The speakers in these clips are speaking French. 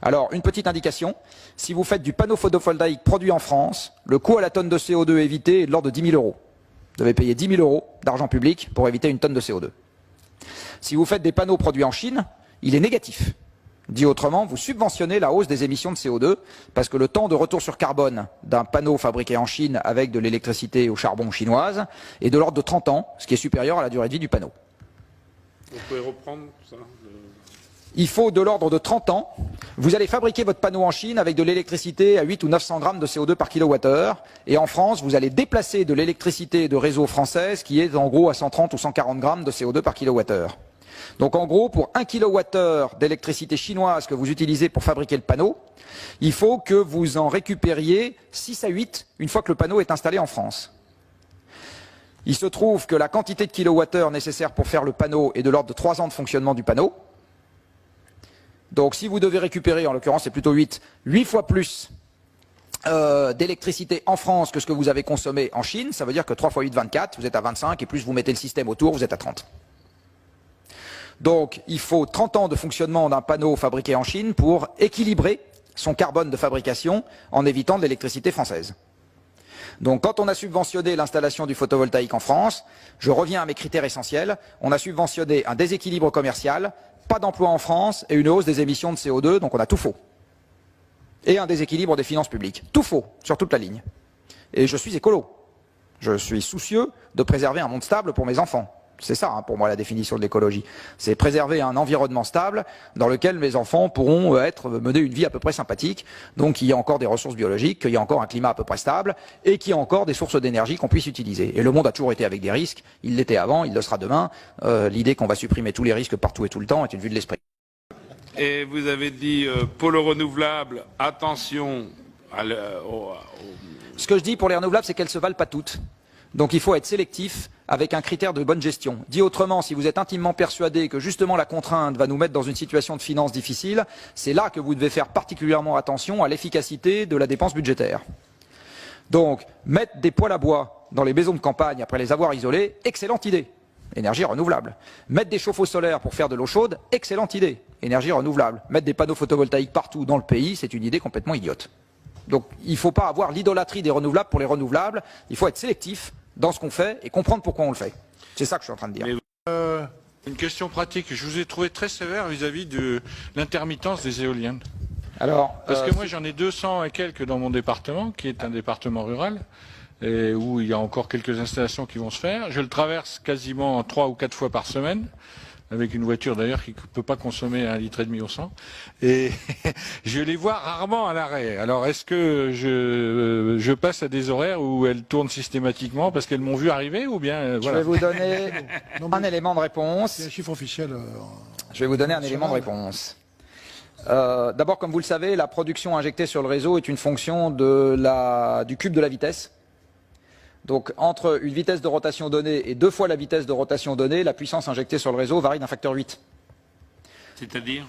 Alors, une petite indication, si vous faites du panneau photovoltaïque produit en France, le coût à la tonne de CO2 évité est de l'ordre de 10 000 euros. Vous devez payer 10 000 euros d'argent public pour éviter une tonne de CO2. Si vous faites des panneaux produits en Chine, il est négatif. Dit autrement, vous subventionnez la hausse des émissions de CO2 parce que le temps de retour sur carbone d'un panneau fabriqué en Chine avec de l'électricité au charbon chinoise est de l'ordre de 30 ans, ce qui est supérieur à la durée de vie du panneau. Vous pouvez reprendre ça Il faut de l'ordre de 30 ans. Vous allez fabriquer votre panneau en Chine avec de l'électricité à 8 ou 900 grammes de CO2 par kilowattheure. Et en France, vous allez déplacer de l'électricité de réseau française qui est en gros à 130 ou 140 grammes de CO2 par kilowattheure. Donc en gros, pour 1 kWh d'électricité chinoise que vous utilisez pour fabriquer le panneau, il faut que vous en récupériez 6 à 8 une fois que le panneau est installé en France. Il se trouve que la quantité de kilowattheures nécessaire pour faire le panneau est de l'ordre de 3 ans de fonctionnement du panneau. Donc si vous devez récupérer, en l'occurrence c'est plutôt 8 fois plus d'électricité en France que ce que vous avez consommé en Chine, ça veut dire que 3 fois 8, 24, vous êtes à 25, et plus vous mettez le système autour, vous êtes à 30. Donc il faut 30 ans de fonctionnement d'un panneau fabriqué en Chine pour équilibrer son carbone de fabrication en évitant de l'électricité française. Donc quand on a subventionné l'installation du photovoltaïque en France, je reviens à mes critères essentiels, on a subventionné un déséquilibre commercial, pas d'emploi en France et une hausse des émissions de CO2, donc on a tout faux. Et un déséquilibre des finances publiques. Tout faux, sur toute la ligne. Et je suis écolo. Je suis soucieux de préserver un monde stable pour mes enfants. C'est ça, hein, pour moi, la définition de l'écologie. C'est préserver un environnement stable dans lequel mes enfants pourront mener une vie à peu près sympathique, donc qu'il y ait encore des ressources biologiques, qu'il y ait encore un climat à peu près stable, et qu'il y ait encore des sources d'énergie qu'on puisse utiliser. Et le monde a toujours été avec des risques, il l'était avant, il le sera demain. L'idée qu'on va supprimer tous les risques partout et tout le temps est une vue de l'esprit. Et vous avez dit pour le renouvelable, attention Ce que je dis pour les renouvelables, c'est qu'elles ne se valent pas toutes. Donc il faut être sélectif avec un critère de bonne gestion. Dit autrement, si vous êtes intimement persuadé que justement la contrainte va nous mettre dans une situation de finances difficile, c'est là que vous devez faire particulièrement attention à l'efficacité de la dépense budgétaire. Donc, mettre des poêles à bois dans les maisons de campagne après les avoir isolées, excellente idée. Énergie renouvelable. Mettre des chauffe-eau solaires pour faire de l'eau chaude, excellente idée. Énergie renouvelable. Mettre des panneaux photovoltaïques partout dans le pays, c'est une idée complètement idiote. Donc, il ne faut pas avoir l'idolâtrie des renouvelables pour les renouvelables. Il faut être sélectif dans ce qu'on fait et comprendre pourquoi on le fait. C'est ça que je suis en train de dire. Une question pratique. Je vous ai trouvé très sévère vis-à-vis de l'intermittence des éoliennes. Alors, parce que moi j'en ai 200 et quelques dans mon département, qui est un département rural, et où il y a encore quelques installations qui vont se faire. Je le traverse quasiment 3 ou 4 fois par semaine, avec une voiture d'ailleurs qui ne peut pas consommer 1,5 litre au 100. Et je les vois rarement à l'arrêt. Alors est-ce que je passe à des horaires où elles tournent systématiquement parce qu'elles m'ont vu arriver ou bien voilà. Je vais vous donner un élément de réponse. C'est un chiffre officiel. Je vais vous donner un élément de réponse. D'abord, comme vous le savez, la production injectée sur le réseau est une fonction du cube de la vitesse. Donc, entre une vitesse de rotation donnée et 2 fois la vitesse de rotation donnée, la puissance injectée sur le réseau varie d'un facteur 8. C'est-à-dire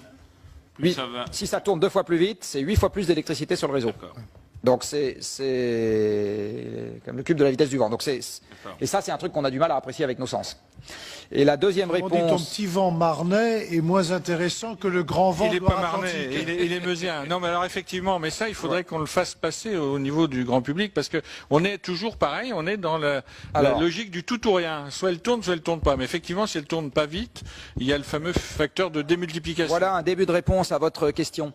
si ça tourne 2 fois plus vite, c'est 8 fois plus d'électricité sur le réseau. Donc, c'est comme le cube de la vitesse du vent. Donc, et ça, c'est un truc qu'on a du mal à apprécier avec nos sens. Et la deuxième réponse... On dit ton petit vent marnais est moins intéressant que le grand vent Il n'est pas marnais, il est meusien. Non, mais alors effectivement, mais ça, il faudrait qu'on le fasse passer au niveau du grand public, parce que on est toujours pareil, on est dans la logique du tout ou rien. Soit elle tourne, soit elle tourne pas. Mais effectivement, si elle tourne pas vite, il y a le fameux facteur de démultiplication. Voilà un début de réponse à votre question.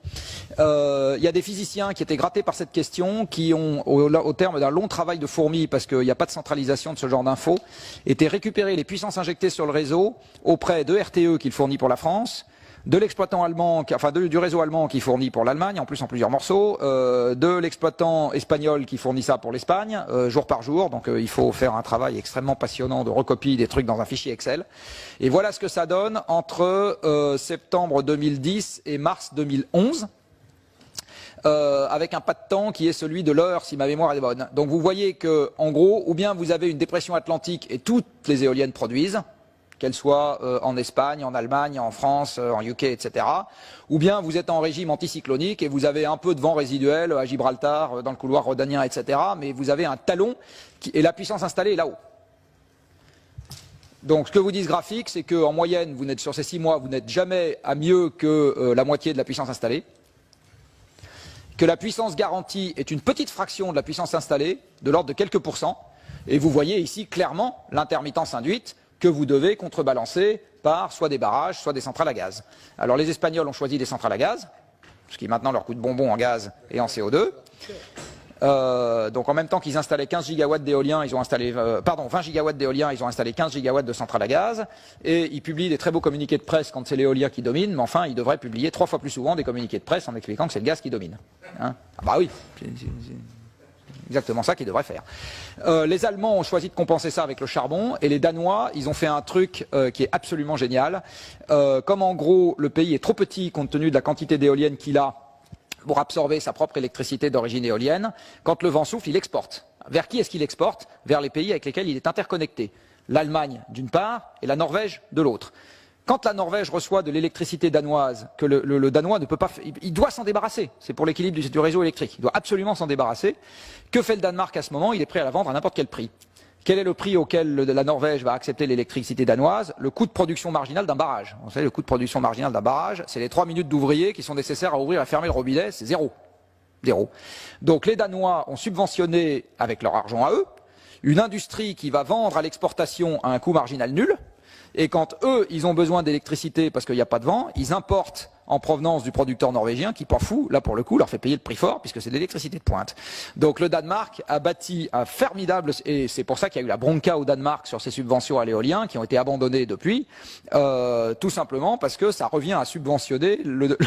Il y a des physiciens qui étaient grattés par cette question, qui ont, au terme d'un long travail de fourmi, parce qu'il n'y a pas de centralisation de ce genre d'infos, été récupérer les puissances injectées sur le réseau auprès de RTE qui le fournit pour la France, de l'exploitant allemand, du réseau allemand qui fournit pour l'Allemagne, en plus en plusieurs morceaux, de l'exploitant espagnol qui fournit ça pour l'Espagne, jour par jour. Donc il faut faire un travail extrêmement passionnant de recopie des trucs dans un fichier Excel. Et voilà ce que ça donne entre septembre 2010 et mars 2011. Avec un pas de temps qui est celui de l'heure, si ma mémoire est bonne. Donc vous voyez que, en gros, ou bien vous avez une dépression atlantique et toutes les éoliennes produisent, qu'elles soient en Espagne, en Allemagne, en France, en UK, etc. Ou bien vous êtes en régime anticyclonique et vous avez un peu de vent résiduel à Gibraltar, dans le couloir rhodanien, etc. Mais vous avez un talon et la puissance installée est là-haut. Donc ce que vous dit ce graphique, c'est qu'en moyenne, sur ces 6 mois, vous n'êtes jamais à mieux que la moitié de la puissance installée. que la puissance garantie est une petite fraction de la puissance installée, de l'ordre de quelques pourcents, et vous voyez ici clairement l'intermittence induite que vous devez contrebalancer par soit des barrages, soit des centrales à gaz. Alors les Espagnols ont choisi des centrales à gaz, ce qui maintenant leur coûte bonbon en gaz et en CO2. Donc en même temps qu'ils installaient 15 gigawatts d'éolien, ils ont installé 20 gigawatts d'éolien, ils ont installé 15 gigawatts de centrales à gaz, et ils publient des très beaux communiqués de presse quand c'est l'éolien qui domine, mais enfin ils devraient publier 3 fois plus souvent des communiqués de presse en expliquant que c'est le gaz qui domine. Hein, ah bah oui, c'est exactement ça qu'ils devraient faire. Les Allemands ont choisi de compenser ça avec le charbon, et les Danois, ils ont fait un truc qui est absolument génial. Comme en gros le pays est trop petit compte tenu de la quantité d'éoliennes qu'il a pour absorber sa propre électricité d'origine éolienne, quand le vent souffle, il exporte. Vers qui est-ce qu'il exporte? Vers les pays avec lesquels il est interconnecté. L'Allemagne d'une part et la Norvège de l'autre. Quand la Norvège reçoit de l'électricité danoise, que le Danois ne peut pas, il doit s'en débarrasser. C'est pour l'équilibre du réseau électrique. Il doit absolument s'en débarrasser. Que fait le Danemark à ce moment? Il est prêt à la vendre à n'importe quel prix. Quel est le prix auquel la Norvège va accepter l'électricité danoise? Le coût de production marginal d'un barrage. Vous savez, le coût de production marginal d'un barrage, c'est les 3 minutes d'ouvriers qui sont nécessaires à ouvrir et à fermer le robinet, c'est zéro. Zéro. Donc les Danois ont subventionné, avec leur argent à eux, une industrie qui va vendre à l'exportation à un coût marginal nul, et quand eux, ils ont besoin d'électricité parce qu'il n'y a pas de vent, ils importent en provenance du producteur norvégien qui, pas fou, là pour le coup, leur fait payer le prix fort puisque c'est de l'électricité de pointe. Donc le Danemark a bâti un formidable, et c'est pour ça qu'il y a eu la bronca au Danemark sur ces subventions à l'éolien qui ont été abandonnées depuis, tout simplement parce que ça revient à subventionner le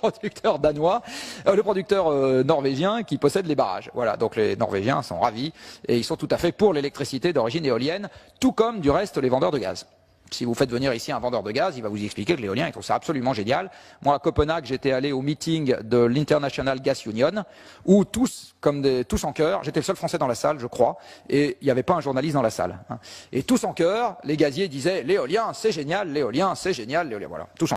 producteur danois, le producteur norvégien qui possède les barrages. Voilà, donc les Norvégiens sont ravis et ils sont tout à fait pour l'électricité d'origine éolienne, tout comme du reste les vendeurs de gaz. Si vous faites venir ici un vendeur de gaz, il va vous expliquer que l'éolien, il trouve ça absolument génial. Moi, à Copenhague, j'étais allé au meeting de l'International Gas Union, où tous en chœur, j'étais le seul Français dans la salle, je crois, et il n'y avait pas un journaliste dans la salle. Hein. Et tous en chœur, les gaziers disaient, l'éolien, c'est génial, l'éolien, c'est génial, l'éolien, voilà. Tous en